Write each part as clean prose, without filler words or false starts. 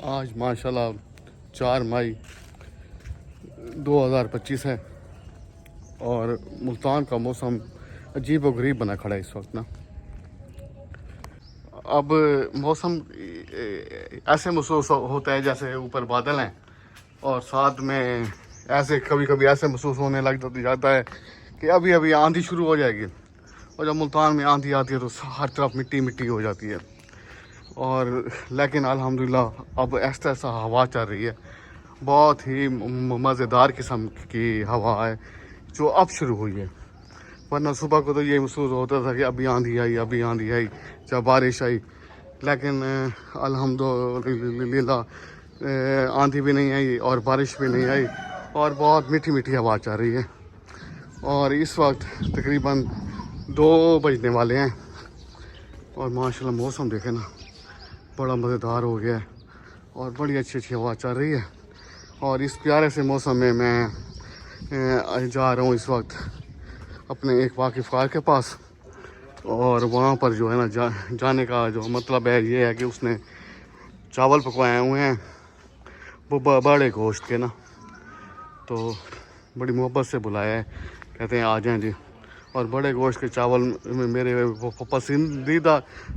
आज माशाल्लाह 4 मई 2025 है और मुल्तान का मौसम अजीब व गरीब बना खड़ा है इस वक्त ना। अब मौसम ऐसे महसूस होता है जैसे ऊपर बादल हैं और साथ में ऐसे कभी कभी ऐसे महसूस होने लग जाता है कि अभी अभी आंधी शुरू हो जाएगी। और जब मुल्तान में आंधी आती है तो हर तरफ मिट्टी मिट्टी हो जाती है। और लेकिन अल्हम्दुलिल्लाह अब ऐसा ऐसा हवा चल रही है, बहुत ही मज़ेदार किस्म की हवा है जो अब शुरू हुई है। वरना सुबह को तो ये महसूस होता था कि अभी आंधी आई, अभी आंधी आई, जब बारिश आई। लेकिन अल्हम्दुलिल्लाह आंधी भी नहीं आई और बारिश भी नहीं आई और बहुत मीठी मीठी हवा चल रही है। और इस वक्त तकरीबन 2 बजने वाले हैं और माशाल्लाह मौसम देखे ना, बड़ा मज़ेदार हो गया है और बड़ी अच्छी अच्छी हवा चल रही है। और इस प्यारे से मौसम में मैं जा रहा हूँ इस वक्त अपने एक वाकिफ़ार के पास। और वहाँ पर जो है ना जाने का जो मतलब है ये है कि उसने चावल पकवाए हुए हैं वो बड़े गोश्त के ना, तो बड़ी मोहब्बत से बुलाया है, कहते हैं आ जाएं जी। और बड़े गोश्त के चावल मेरे पसंदीदा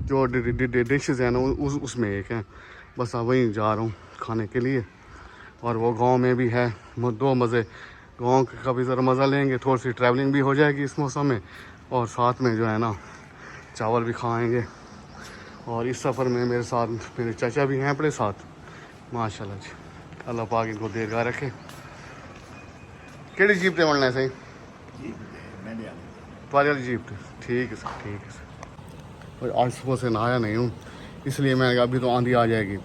जो डिशेज़ हैं ना उसमें एक है। बस अब वहीं जा रहा हूँ खाने के लिए। और वो गांव में भी है, 2 मज़े, गांव का भी ज़रा मज़ा लेंगे, थोड़ी सी ट्रैवलिंग भी हो जाएगी इस मौसम में और साथ में जो है ना चावल भी खाएंगे। और इस सफ़र में मेरे साथ मेरे चाचा भी हैं अपने साथ, माशाल्लाह जी, अल्लाह पाक इनको दीर्घा रखे। केड़ी जीप ते बनना है सही तुम्हारी वाली जीप? ठीक है सर, ठीक है सर। और आज सुबह से नहाया नहीं हूँ, इसलिए मैं अभी तो आंधी आ जाएगी।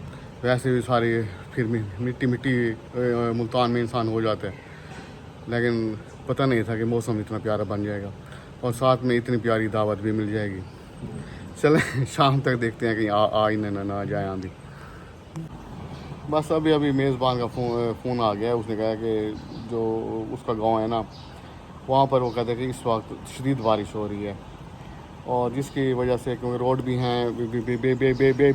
वैसे भी सारी फिर मिट्टी मिट्टी मुल्तान में इंसान हो जाता है, लेकिन पता नहीं था कि मौसम इतना प्यारा बन जाएगा और साथ में इतनी प्यारी दावत भी मिल जाएगी। चलें शाम तक देखते हैं कि आ ही ना जाए आंधी। बस अभी अभी मेज़बान का फ़ोन आ गया है। उसने कहा कि जो उसका गांव है ना, वहाँ पर वो कहते हैं कि इस वक्त शदीद बारिश हो रही है और जिसकी वजह से क्योंकि रोड भी हैं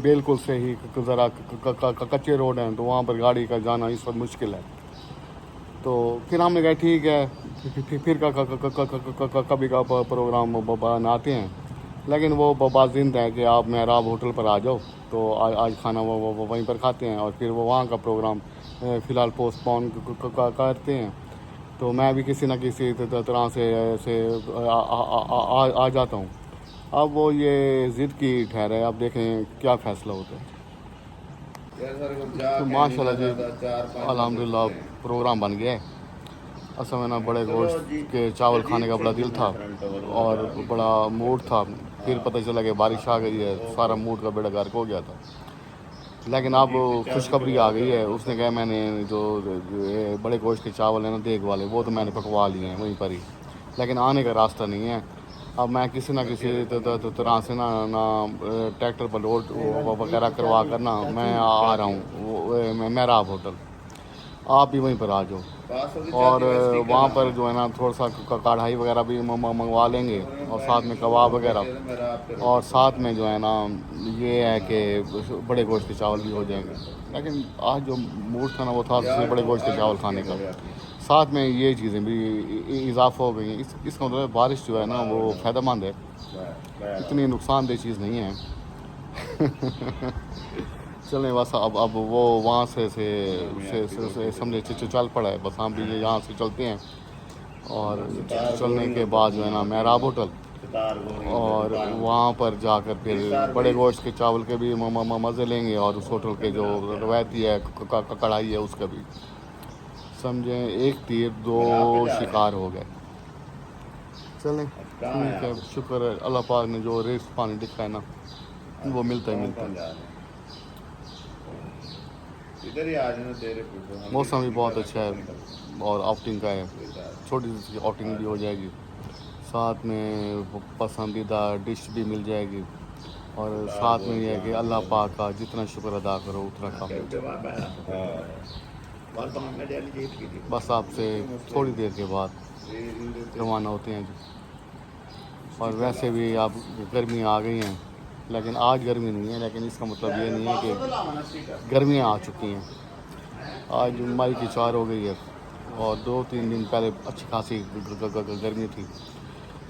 बिल्कुल से ही ज़रा कच्चे रोड हैं, तो वहाँ पर गाड़ी का जाना इस वक्त मुश्किल है। तो फिर हमने कहा ठीक है, फिर कभी का प्रोग्राम बनाते हैं। लेकिन वो बाजिंद है कि आप मेहराब होटल पर आ जाओ, तो आज खाना वो वहीं पर खाते हैं और फिर वो वहाँ का प्रोग्राम फ़िलहाल पोस्टपोन करते हैं। तो मैं भी किसी न किसी तरह से ऐसे आ जाता हूँ। अब वो ये ज़िद की ठहरे, अब देखें क्या फ़ैसला होता है। तो माशाल्लाह जी अल्हम्दुलिल्लाह प्रोग्राम बन गया है। असल में ना बड़े गोश्त के चावल खाने का बड़ा दिल था और बड़ा मूड था। फिर पता चला कि बारिश आ गई है, सारा मूड का बेड़ा गर्क हो गया था। लेकिन अब खुशखबरी आ गई है। उसने कहा मैंने जो बड़े गोश्त के चावल हैं ना देग वाले, वो तो मैंने पकवा लिए हैं वहीं पर ही, लेकिन आने का रास्ता नहीं है। अब मैं किसी ना किसी तरह से ना ट्रैक्टर पर लोड वगैरह करवा कर ना मैं आ रहा हूँ मेहराब होटल। आप भी वहीं पर आ जाओ और वहाँ पर जो है ना थोड़ा सा कढ़ाई वगैरह भी मंगवा लेंगे और साथ में कबाब वगैरह, और साथ में जो है ना ये है कि बड़े गोश्त के चावल भी हो जाएंगे। लेकिन आज जो मूड था ना वो था सिर्फ बड़े गोश्त के चावल खाने का। साथ में ये चीज़ें भी इजाफा हो गई हैं। इसका मतलब बारिश जो है ना वो फ़ायदेमंद है, इतनी नुकसानदेह चीज़ नहीं है। चलें बस अब वो वहाँ से समझे चल पड़ा है। बस हम भी यहाँ से चलते हैं और चलने के बाद जो है ना मेहराब होटल, और वहाँ पर जाकर फिर बड़े गोश्त के चावल के भी मज़े लेंगे और उस होटल के जो रवायती है कढ़ाई है उसका भी। समझें एक तीर 2 शिकार हो गए। चलें ठीक है, शुक्र है अल्लाह पाक ने जो रिज़्क़ पानी लिखा है ना वो मिलता है। इधर ही आ जाना तेरे को। मौसम भी बहुत अच्छा है और आउटिंग का है, छोटी सी आउटिंग भी हो जाएगी, साथ में पसंदीदा डिश भी मिल जाएगी और साथ में ये है कि अल्लाह पाक का जितना शुक्र अदा करो उतना कम है। बस आपसे थोड़ी देर के बाद रवाना होते हैं जी। और वैसे भी आप गर्मी आ गई हैं लेकिन आज गर्मी नहीं है, लेकिन इसका मतलब ये नहीं है कि गर्मियाँ आ चुकी हैं। आज मई की 4 हो गई है और 2-3 दिन पहले अच्छी खासी गर्मी थी।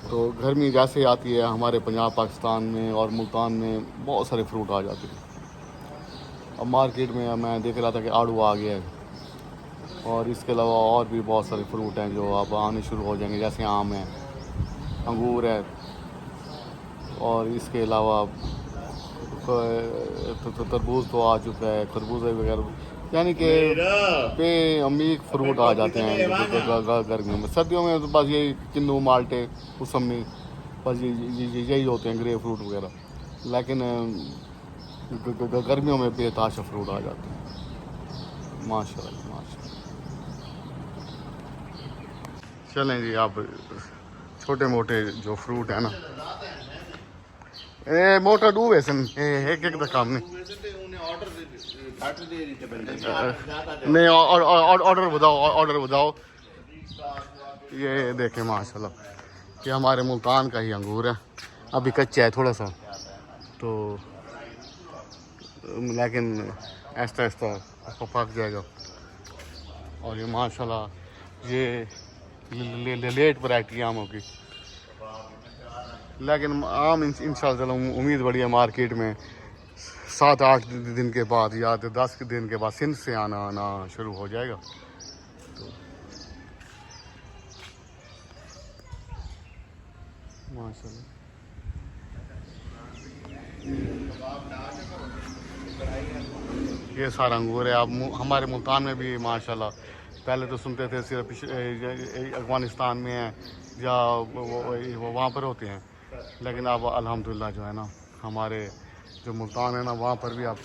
तो गर्मी जैसे आती है हमारे पंजाब पाकिस्तान में और मुल्तान में बहुत सारे फ्रूट आ जाते हैं। अब मार्केट में मैं देख रहा था कि आड़ू आ गया है और इसके अलावा और भी बहुत सारे फ्रूट हैं जो अब आने शुरू हो जाएंगे, जैसे आम है, अंगूर है और इसके अलावा तरबूज तो आ चुका है, खरबूज वगैरह, यानी कि बेअमीक फ्रूट आ जाते हैं गर्मियों में। सर्दियों में तो बस यही किन्नू, माल्टे, मौसमी, बस यही होते हैं, ग्रेप फ्रूट वगैरह। लेकिन गर्मियों में बेताशा फ्रूट आ जाते हैं। माशाल्लाह माशाल्लाह। चलें जी, आप छोटे मोटे जो फ्रूट है ना, ए मोटा डू वैसे एक एक काम नहीं ऑर्डर बताओ। ये देखें माशाल्लाह, ये हमारे मुल्तान का ही अंगूर है, अभी कच्चा है थोड़ा सा, तो लेकिन ऐसा ऐसा पक जाएगा। और ये माशाल्लाह ये लेट वैरायटी आमों की, लेकिन आम इंशाल्लाह उम्मीद बड़ी है मार्केट में 7-8 दिन के बाद या 10 दिन के बाद सिंध से आना शुरू हो जाएगा। तो माशाल्लाह ये सारा अंगूर है। अब हमारे मुल्तान में भी माशाल्लाह, पहले तो सुनते थे सिर्फ अफगानिस्तान में है या वो वहाँ पर होते हैं, लेकिन अब अल्हम्दुलिल्लाह जो है ना, हमारे जो मुल्तान है ना, वहाँ पर भी अब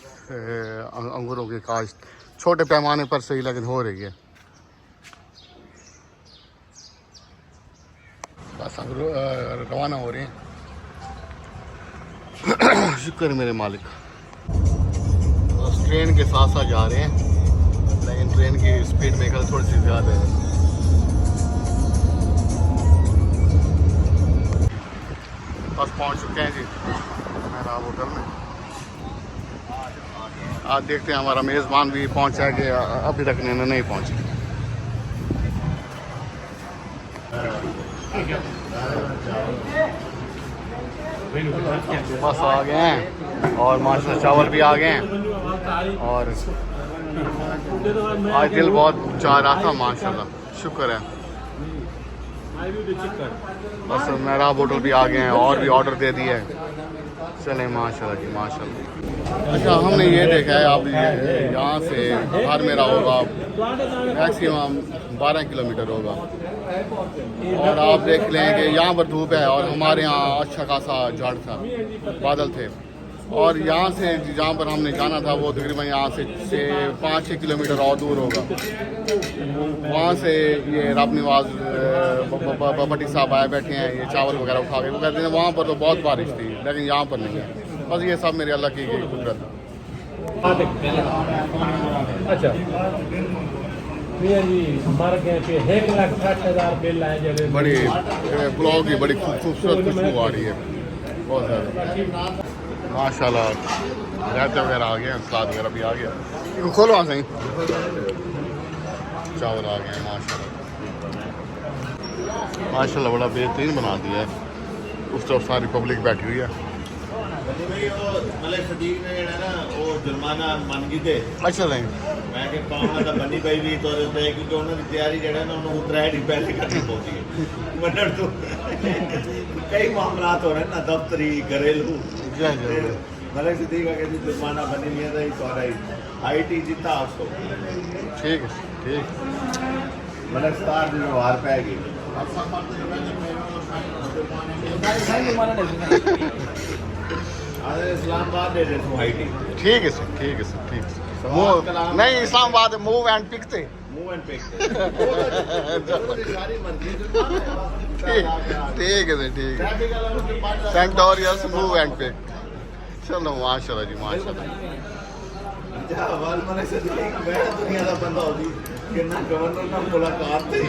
अंगूरों की काश्त छोटे पैमाने पर सही लेकिन हो रही है। बस अंगूर रवाना हो रहे हैं। शुक्र है मेरे मालिक। बस ट्रेन के साथ साथ जा रहे हैं, लेकिन ट्रेन की स्पीड में कल थोड़ी सी ज़्यादा है। बस पहुंच चुके हैं जी मेहराब होटल में। आज देखते हैं हमारा मेज़बान भी पहुंचा है कि अभी तक नहीं पहुंचे। बस आ गए हैं और माशाल्लाह चावल भी आ गए हैं। और आज दिल बहुत चाह रहा था, माशाल्लाह शुक्र है। बस मेहराब होटल भी आ गए हैं और भी ऑर्डर दे दिए हैं। चलें माशाल्लाह जी माशाल्लाह। अच्छा, हमने ये देखा है अब यहाँ से घर मेरा होगा मैक्सिमम 12 किलोमीटर होगा, और आप देख लें कि यहाँ पर धूप है और हमारे यहाँ अच्छा खासा झाड़ था, बादल थे। और यहाँ से जहाँ पर हमने जाना था वो तकरीबन यहाँ से 5-6 किलोमीटर और दूर होगा। वहाँ से ये रब नवाज भट्टी साहब आए बैठे हैं, ये चावल वगैरह उठा के, वो कहते हैं वहाँ पर तो बहुत बारिश थी लेकिन यहाँ पर नहीं है। बस ये सब मेरे अल्लाह की कुदरत है। अच्छा बड़ी ब्लॉग की बड़ी खूबसूरत खुशबू आ रही है, बहुत ज़्यादा माशाल्लाह। रायते वगैरह आ गए हैं, सलाद वगैरह भी आ गया। इनको खोलो वहाँ सही। चावल आ गए हैं माशाल्लाह माशाल्लाह, बड़ा बेहतरीन बना दिया है। उस तरफ सारी पब्लिक बैठी हुई है। जुर्माना मन गई थे। अच्छा नहीं मैं बनी भाई भी तो क्योंकि उन्होंने तैयारी जो है ना उन्होंने उतराया नहीं पहले करनी पौती है। मतलब तो कई मामला हो रहे हैं ना, दफ्तरी घरेलू। मलिक सिद्दीक का कहती जुर्माना बनी नहीं है तो IT जीता उसको। ठीक है ठीक। मतलब स्टार जो बाहर पाएगी इस्लामाबाद दे दे IT। ठीक है सर, ठीक है सर, ठीक है। नहीं इस्लामाबाद मूव एंड पिक थे, मूव एंड पिक। ठीक है सर, ठीक है। सेंटोरियस मूव एंड पिक। चलो माशाल्लाह जी माशाल्लाह। दुनिया का बंदा होगी कि ना गवर्नर ना मुलाकात थी।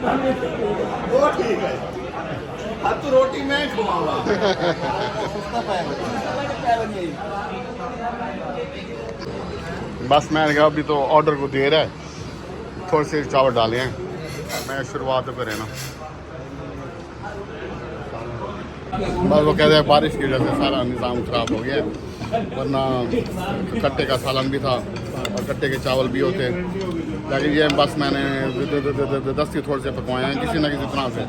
वो ठीक है अब तो रोटी मैं खवाऊंगा बस मैंने कहा अभी तो ऑर्डर को देर है, थोड़े से चावल डाले हैं, मैं शुरुआत तो करें ना। बस वो कहते हैं बारिश की वजह से सारा निज़ाम ख़राब हो गया है, वरना कट्टे का सालन भी था और कट्टे के चावल भी होते, लेकिन ये बस मैंने दस्ती थोड़े से पकवाए हैं किसी न किसी तरह से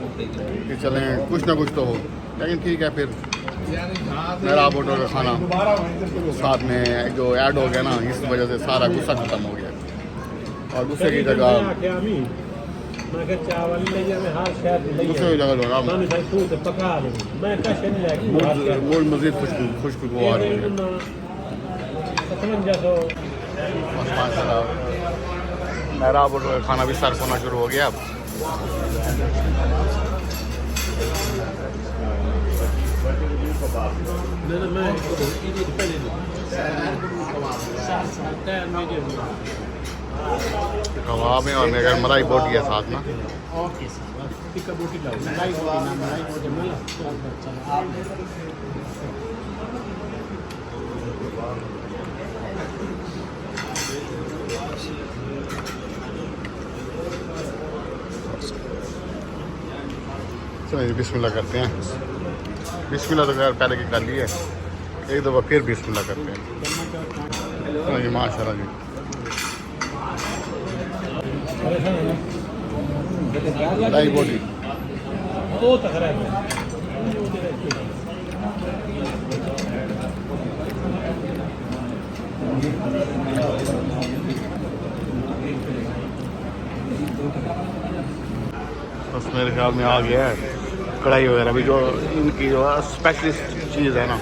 कि चलें कुछ ना कुछ तो हो। लेकिन ठीक है, फिर मेरा ऑर्डर का खाना साथ में जो ऐड हो गया ना, इस वजह से सारा गुस्सा ख़त्म हो गया और दूसरे की जगह मूड मज़ीद खुशबूदार हो गया। मेरा ऑर्डर का खाना भी सर्व होना शुरू हो गया अब। कबाब है और मेरे घर मलाई बोटी है साथ में। चलिए बिस्मिल्लाह करते हैं। बिस्मिल्लाह तो खैर पहले की कर ली है, एक दफ़ा फिर बिस्मिल्लाह करते हैं। जी माशाल्लाह जी। मलाई बोटी बस मेरे ख्याल में आ गया है कढ़ाई वगैरह भी, जो इनकी जो स्पेशलिस्ट चीज़ है ना।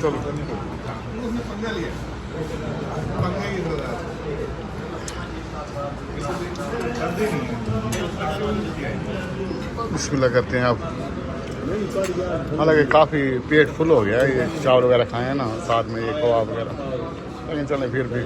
चलो बिस्मिल्लाह करते हैं अब। हालांकि काफ़ी पेट फुल हो गया है, ये चावल वगैरह खाए हैं ना, साथ में ये कबाब वगैरह, लेकिन चलें फिर भी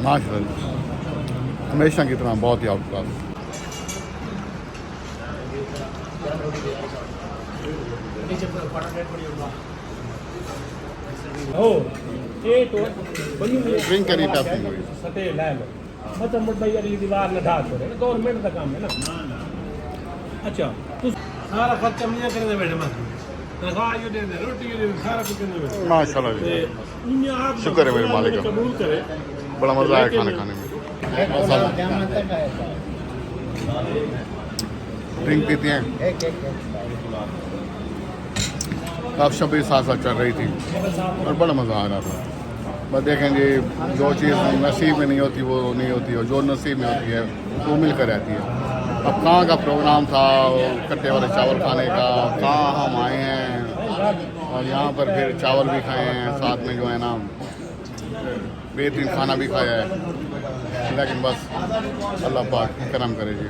माशाल्लाह हमेशा की तरह बहुत ही आउट क्लास। ड्रिंक करी पैसे दीवार न ढा छोड़े, गवर्नमेंट का काम है ना। अच्छा तू सारा खर्चा मैं करने बैठे मत, तनख्वाह यो दे दे, रोटी यो दे दे, सारा कुछ करने बैठे। माशाल्लाह जी, शुक्र है मेरे मालिक का, कबूल करे। बड़ा मज़ा आया खाना खाने में। ड्रिंक पीते हैं, अब शबी साथ साथ चल रही थी और बड़ा मज़ा आ रहा था। बस देखेंगे जो चीज़ नसीब में नहीं होती वो नहीं होती, और जो नसीब में होती है वो मिलकर रहती है। अब कहाँ का प्रोग्राम था कट्टे वाले चावल खाने का, कहाँ हम आए हैं और यहाँ पर फिर चावल भी खाए हैं, साथ में जो है ना बेहतरीन खाना भी खाया है। लेकिन बस अल्लाह पाक करम करे जी,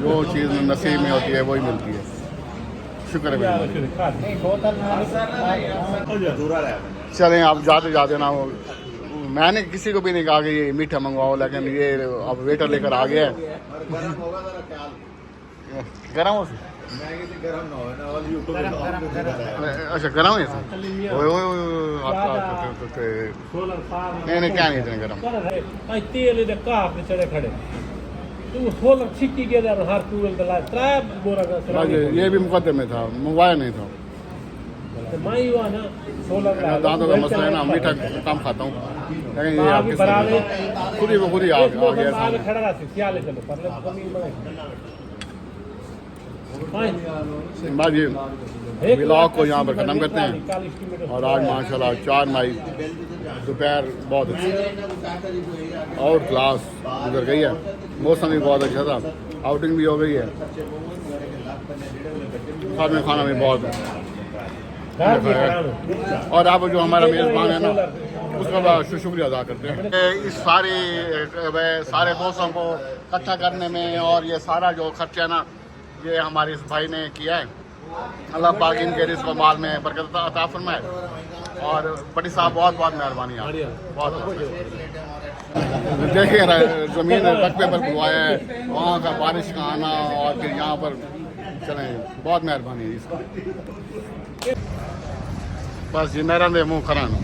जो चीज़ नसीब में होती है वही मिलती है। शुक्र है मेरे। चलें आप जाते जाते ना, मैंने किसी को भी नहीं कहा कि ये मीठा मंगवाओ, लेकिन ये अब वेटर लेकर आ गया है। गरम हो अच्छा गरम है नहीं क्या नहीं इतने गरम। तेल चढ़े खड़े सोलर छिट्टी के हर टूल ये भी मुकदमे में था, मंगवाया नहीं था। दांतों का मसला है ना, मीठा कम खाता हूँ, लेकिन ये आपके खुद ही आ गया। बस ये ब्लॉग को यहाँ पर ख़त्म करते हैं। और आज माशाल्लाह 4 मई दोपहर बहुत अच्छी और क्लास गुजर गई है, मौसम भी बहुत अच्छा था, आउटिंग भी हो गई है, साथ में खाना भी बहुत है। और आप जो हमारा मेज़बान है ना, उसका बड़ा शुक्रिया अदा करते हैं। इस सारे दोस्तों को इकट्ठा करने में और ये सारा जो खर्चा ना ये हमारे इस भाई ने किया है। अल्लाह पाक इनके रिज़्क़ व माल में बरकत अता फरमाए और बड़ी साहब बहुत बहुत मेहरबानी है। बहुत देखिए ज़मीन रकबे पर बुलवाया है, वहाँ का बारिश का आना और फिर यहाँ पर चलें, बहुत मेहरबानी है इसका। बस जी मेरा मुँह खराना